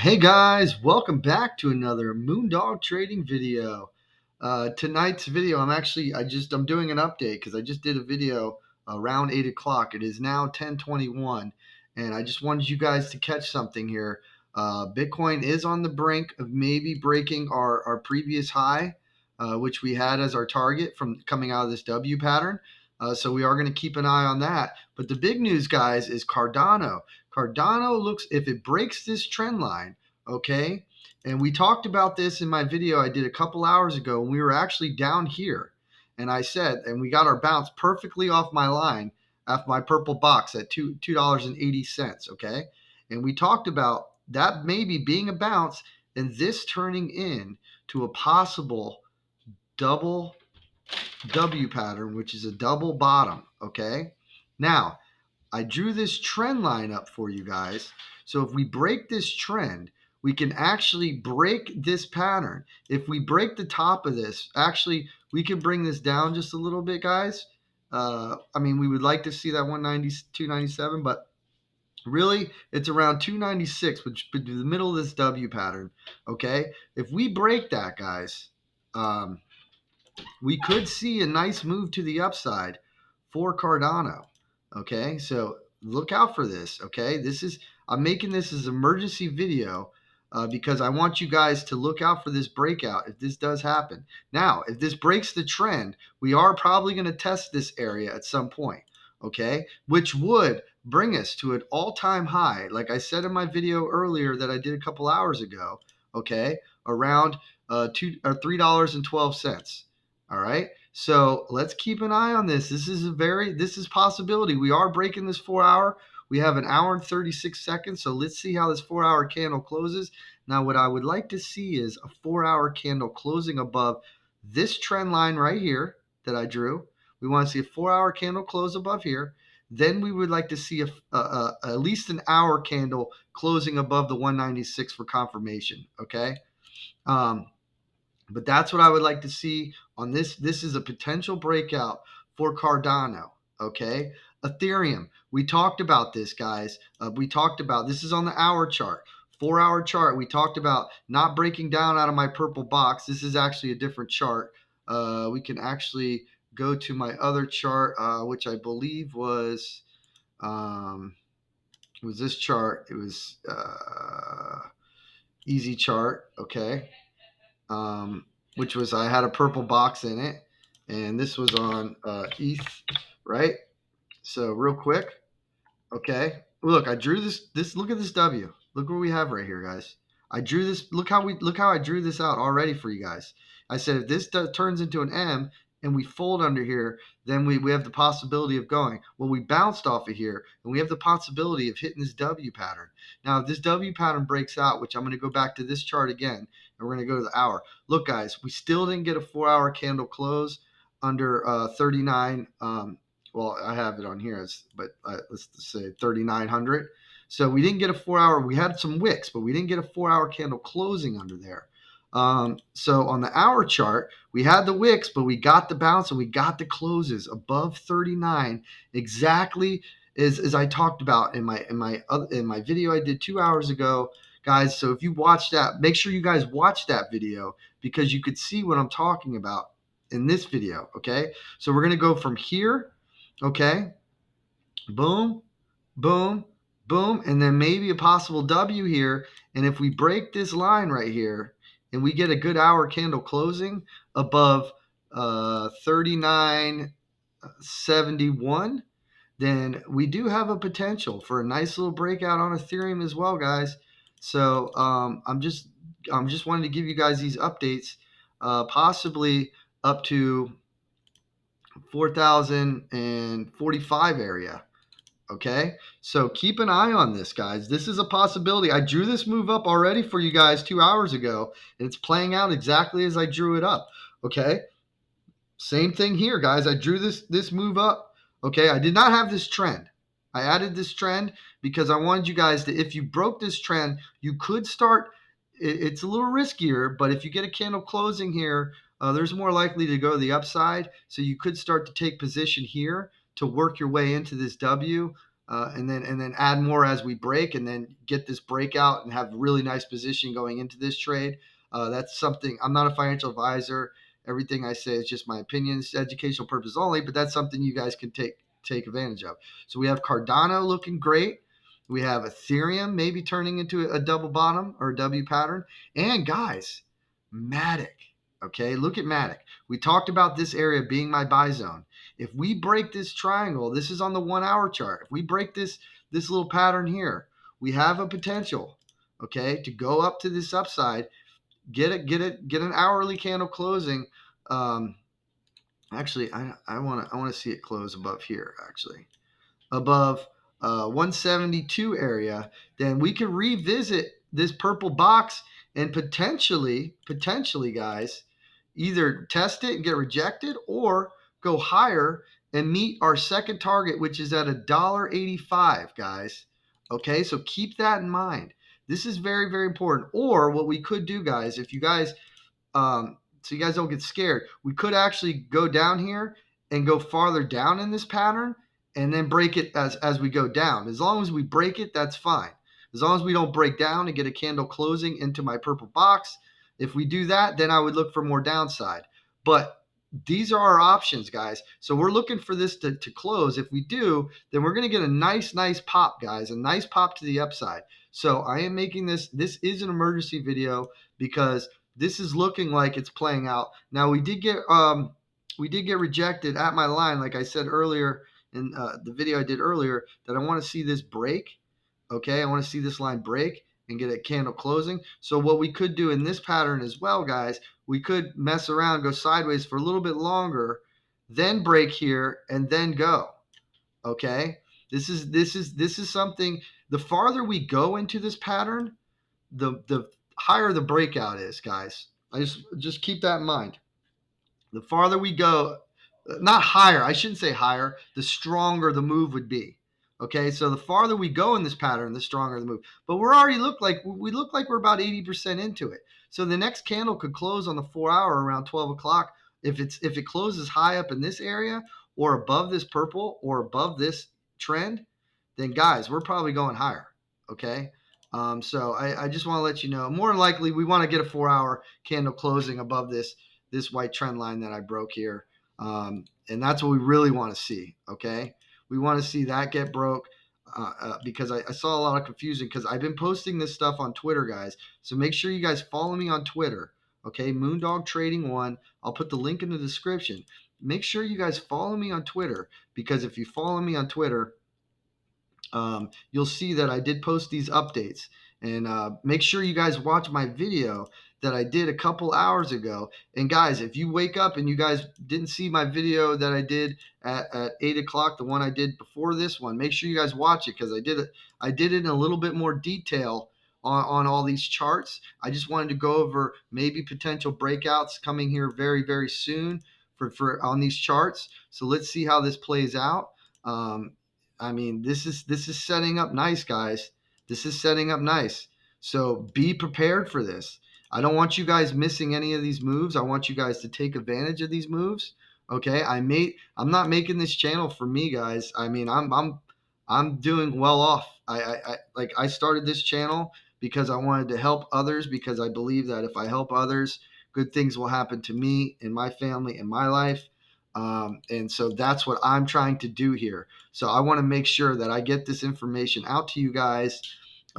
Hey guys, welcome back to another Moondog trading video. Tonight's video, I'm doing an update because I just did a video around 8 o'clock. It is now 10:21, and I just wanted you guys to catch something here. Bitcoin is on the brink of maybe breaking our previous high, which we had as our target from coming out of this W pattern. So we are going to keep an eye on that. But the big news, guys, is Cardano. Cardano looks, if it breaks this trend line, okay, and we talked about this in my video I did a couple hours ago when we were actually down here. And I said, and we got our bounce perfectly off my line, off my purple box at $2.80, okay? And we talked about that maybe being a bounce and this turning in to a possible double W pattern, which is a double bottom, okay? Now, I drew this trend line up for you guys. So if we break this trend, we can actually break this pattern. If we break the top of this, actually, we can bring this down just a little bit, guys. We would like to see that 190, 297, but really, it's around 296, which would be the middle of this W pattern, okay? If we break that, guys, we could see a nice move to the upside for Cardano. Okay, so look out for this. Okay, I'm making this as an emergency video because I want you guys to look out for this breakout if this does happen. Now, if this breaks the trend, we are probably going to test this area at some point. Okay, which would bring us to an all-time high, like I said in my video earlier that I did a couple hours ago. Okay, around $3.12. All right. So let's keep an eye on this. This is possibility. We are breaking this 4 hour. We have an hour and 36 seconds. So let's see how this 4 hour candle closes. Now, what I would like to see is a 4 hour candle closing above this trend line right here that I drew. We want to see a 4 hour candle close above here. Then we would like to see at least an hour candle closing above the 196 for confirmation. Okay. But that's what I would like to see on this. This is a potential breakout for Cardano. Okay. Ethereum. We talked about this, guys. We talked about this is on the hour chart. 4 hour chart. We talked about not breaking down out of my purple box. This is actually a different chart. We can actually go to my other chart, which I believe was this chart. It was easy chart. Okay. Which was I had a purple box in it, and this was on ETH, right? So real quick, okay. Look, I drew this. Look at this W. Look what we have right here, guys. I drew this. Look how I drew this out already for you guys. I said if this turns into an M and we fold under here, then we have the possibility of going. Well, we bounced off of here, and we have the possibility of hitting this W pattern. Now, if this W pattern breaks out, which I'm going to go back to this chart again, and we're going to go to the hour. Look, guys, we still didn't get a 4 hour candle close under 39. Well, I have it on here, but let's say 3,900. So we didn't get a 4 hour. We had some wicks, but we didn't get a 4 hour candle closing under there. So on the hour chart, we had the wicks, but we got the bounce and we got the closes above 39, exactly as I talked about in my video I did 2 hours ago, guys. So if you watch that, make sure you guys watch that video because you could see what I'm talking about in this video. Okay, so we're gonna go from here. Okay, boom, boom, boom, and then maybe a possible W here. And if we break this line right here and we get a good hour candle closing above 39.71, then we do have a potential for a nice little breakout on Ethereum as well, guys. So I'm just wanting to give you guys these updates, possibly up to 4,045 area. Okay, so keep an eye on this, guys. This is a possibility. I drew this move up already for you guys 2 hours ago, and it's playing out exactly as I drew it up. Okay, same thing here, guys. I drew this move up. Okay, I did not have this trend. I added this trend because I wanted you guys to, if you broke this trend, you could start. It's a little riskier, but if you get a candle closing here, there's more likely to go to the upside. So you could start to take position here to work your way into this W. and then add more as we break, and then get this breakout and have really nice position going into this trade. That's something. I'm not a financial advisor. Everything I say is just my opinion. It's educational purpose only, but that's something you guys can take advantage of. So we have Cardano looking great. We have Ethereum maybe turning into a double bottom or a W pattern. And guys, Matic. Okay, look at Matic. We talked about this area being my buy zone. If we break this triangle, this is on the 1 hour chart. If we break this little pattern here, we have a potential, okay, to go up to this upside, get an hourly candle closing. Actually, I want to see it close above here. Actually, above 172 area, then we can revisit this purple box and potentially, guys, either test it and get rejected or go higher and meet our second target, which is at $1.85, guys. Okay, so keep that in mind. This is very, very important. Or what we could do, guys, if you guys so you guys don't get scared. We could actually go down here and go farther down in this pattern and then break it as we go down. As long as we break it, that's fine. As long as we don't break down and get a candle closing into my purple box. If we do that, then I would look for more downside. But these are our options, guys. So we're looking for this to close. If we do, then we're going to get a nice pop, guys, a nice pop to the upside. So I am making this is an emergency video because this is looking like it's playing out. Now we did get rejected at my line, like I said earlier in the video I did earlier, that I want to see this break. Okay, I want to see this line break and get a candle closing. So what we could do in this pattern as well, guys, we could mess around, go sideways for a little bit longer, then break here and then go. Okay, this is something. The farther we go into this pattern, the higher the breakout is, guys. I just keep that in mind. The farther we go, not higher, I shouldn't say higher, the stronger the move would be. Okay, so the farther we go in this pattern, the stronger the move. But we look like we're about 80% into it. So the next candle could close on the 4 hour around 12 o'clock. If it closes high up in this area or above this purple or above this trend, then guys, we're probably going higher. Okay. So I just want to let you know, more than likely, we want to get a 4 hour candle closing above this white trend line that I broke here. And that's what we really want to see. Okay. We want to see that get broke because I saw a lot of confusion because I've been posting this stuff on Twitter, guys. So make sure you guys follow me on Twitter. Okay. Moondog Trading 1. I'll put the link in the description. Make sure you guys follow me on Twitter because if you follow me on Twitter, you'll see that I did post these updates. And make sure you guys watch my video that I did a couple hours ago. And guys, if you wake up and you guys didn't see my video that I did at 8 o'clock, the one I did before this one, make sure you guys watch it because I did it in a little bit more detail on all these charts. I just wanted to go over maybe potential breakouts coming here very, very soon for on these charts. So let's see how this plays out. I mean, this is setting up nice, guys. This is setting up nice. So be prepared for this. I don't want you guys missing any of these moves. I want you guys to take advantage of these moves. Okay, I'm not making this channel for me, guys. I mean, I'm doing well off. I started this channel because I wanted to help others because I believe that if I help others, good things will happen to me and my family and my life. And so that's what I'm trying to do here. So I want to make sure that I get this information out to you guys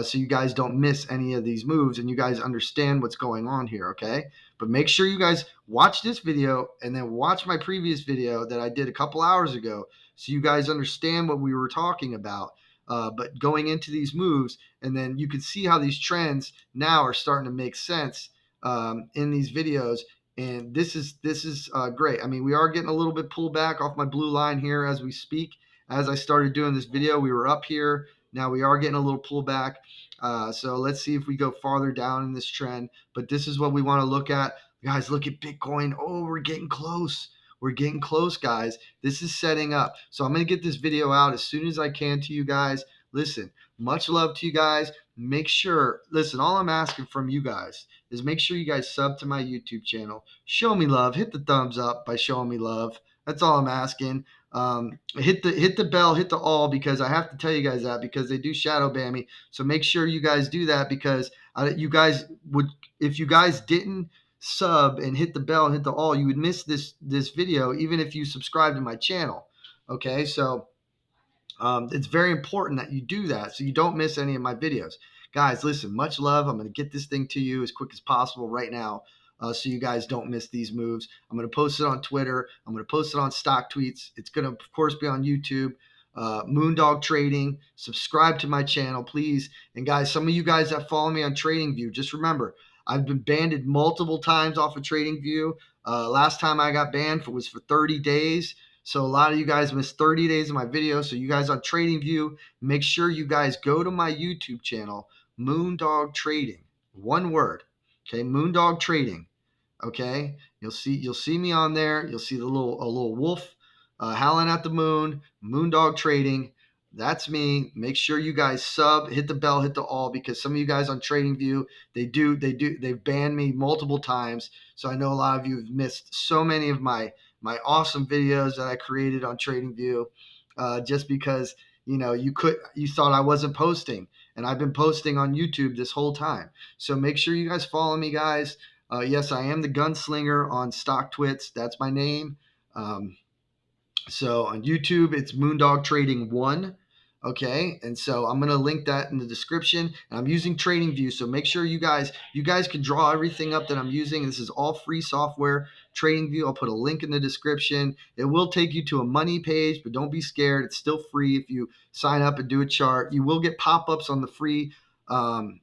so you guys don't miss any of these moves and you guys understand what's going on here, okay? But make sure you guys watch this video and then watch my previous video that I did a couple hours ago so you guys understand what we were talking about. But going into these moves, and then you can see how these trends now are starting to make sense in these videos. And this is great. I mean, we are getting a little bit pulled back off my blue line here as we speak. As I started doing this video, we were up here. Now we are getting a little pullback. So let's see if we go farther down in this trend. But this is what we want to look at. Guys, look at Bitcoin. Oh, we're getting close. We're getting close, guys. This is setting up. So I'm going to get this video out as soon as I can to you guys. Listen, much love to you guys. Make sure, listen, all I'm asking from you guys is make sure you guys sub to my YouTube channel. Show me love. Hit the thumbs up by showing me love. That's all I'm asking. hit the bell, hit the all, because I have to tell you guys that, because they do shadow ban me. So make sure you guys do that, because you guys would, if you guys didn't sub and hit the bell and hit the all, you would miss this video even if you subscribe to my channel. Okay, so it's very important that you do that so you don't miss any of my videos. Guys, listen, much love. I'm going to get this thing to you as quick as possible right now, so you guys don't miss these moves. I'm going to post it on Twitter. I'm going to post it on Stock Tweets. It's going to, of course, be on YouTube. Moondog Trading. Subscribe to my channel, please. And guys, some of you guys that follow me on TradingView, just remember, I've been banned multiple times off of TradingView. Last time I got banned was for 30 days. So a lot of you guys missed 30 days of my videos. So you guys on TradingView, make sure you guys go to my YouTube channel, Moondog Trading. One word. Okay, Moondog Trading. Okay, you'll see me on there. You'll see a little wolf howling at the moon. Moondog Trading. That's me. Make sure you guys sub, hit the bell, hit the all, because some of you guys on TradingView, they've banned me multiple times. So I know a lot of you have missed so many of my awesome videos that I created on TradingView, just because you thought I wasn't posting, and I've been posting on YouTube this whole time. So make sure you guys follow me, guys. Yes, I am the Gunslinger on Stock Twits. That's my name. So on YouTube, it's Moondog Trading 1. Okay, and so I'm gonna link that in the description. And I'm using TradingView, so make sure you guys can draw everything up that I'm using. This is all free software. TradingView, I'll put a link in the description. It will take you to a money page, but don't be scared. It's still free if you sign up and do a chart. You will get pop-ups on the free, on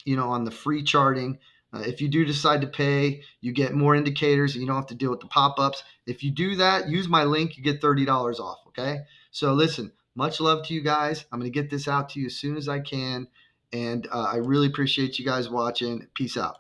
the free charting. If you do decide to pay, you get more indicators and you don't have to deal with the pop-ups. If you do that, use my link, you get $30 off, okay? So listen, much love to you guys. I'm going to get this out to you as soon as I can, and I really appreciate you guys watching. Peace out.